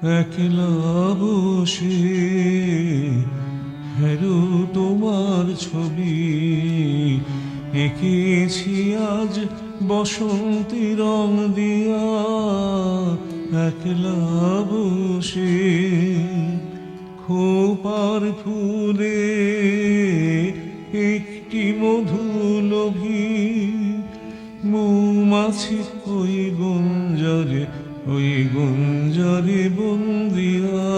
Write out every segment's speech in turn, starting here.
একলা বসে হেরো তোমার ছবি এঁকেছি আজ বসন্তী রং দিয়া। একলা বসে খোপার ফুলে একটি মধুলোভী মৌমাছি ওই গুঞ্জরে বন্দিয়া।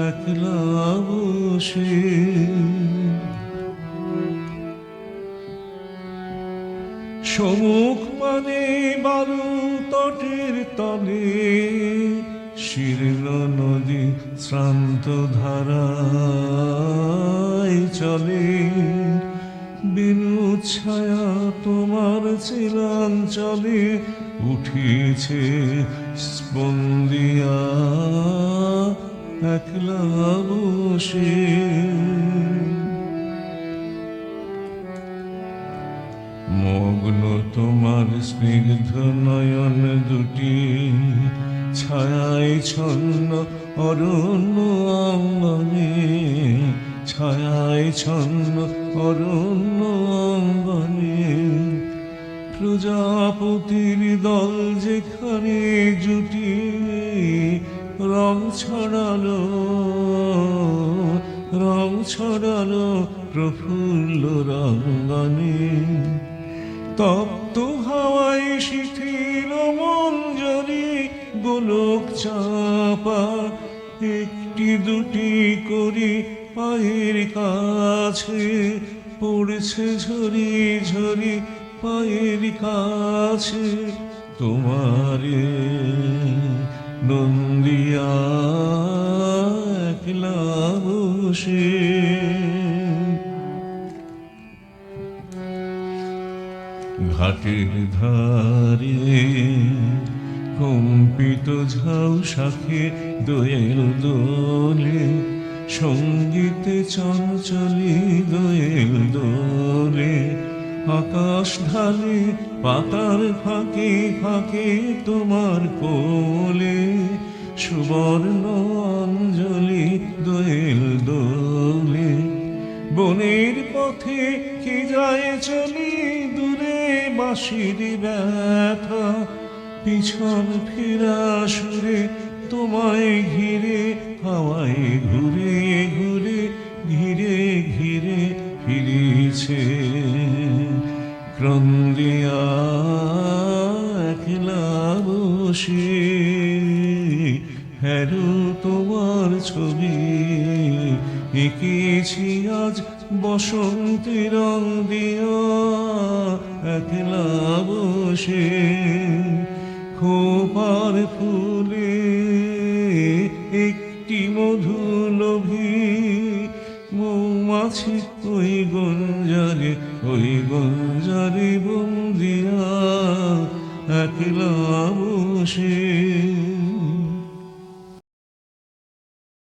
একলা বসে সমুখ পানে বালু তটের তলে শীর্ণ নদী শ্রান্ত ধারায় চলে। বিনুদ ছায়া তোমার চিলাঞ্চলে উঠিছে স্পন্দিয়া। একলা বসে মগ্ন তোমার স্নিগ্ধ নয়ন দুটি ছায়ায় ছন্ন অরণ্য অঙ্গনে। ছায়ায় ছন্ন অরণ্য অঙ্গনে প্রজাপতির দল যেখানে জুটি রং ছড়ালো প্রফুল্ল রঙ্গনে। তপ্ত হাওয়ায় শিথিল মঞ্জরি গোলক চাপা একটি দুটি করি পায়ের কাছে পড়ছে ঝরি ঝরি পায়ের কাছে। তোমারে নন্দিয়া একলা বসে ঘাটের ধারে কম্পিত ঝাউ শাখে দোয়েল দোলে সঙ্গীতে চঞ্চলি দোয়েল দোলে। আকাশ ঢালে পাতার ফাঁকে ফাঁকে তোমার কোলে সুবর্ণ অঞ্জলি দোয়েল দোলে। বনের পথে কি যায় চলি দূরে বাঁশির ব্যথা পিছন ফেরা সুরে তোমায় ঘিরে হাওয়ায় ঘুরে ঘুরে ঘিরে ঘিরে ফিরেছে ক্রন্দিয়া। একলা বসে হেরো তোমার ছবি এঁকেছি আজ বসন্তী রং দিয়া। একলা বসে খোপার ফুলে একটি মধুলোভী মৌমাছি ওই গুঞ্জরে বন্দিয়া। একলা বসে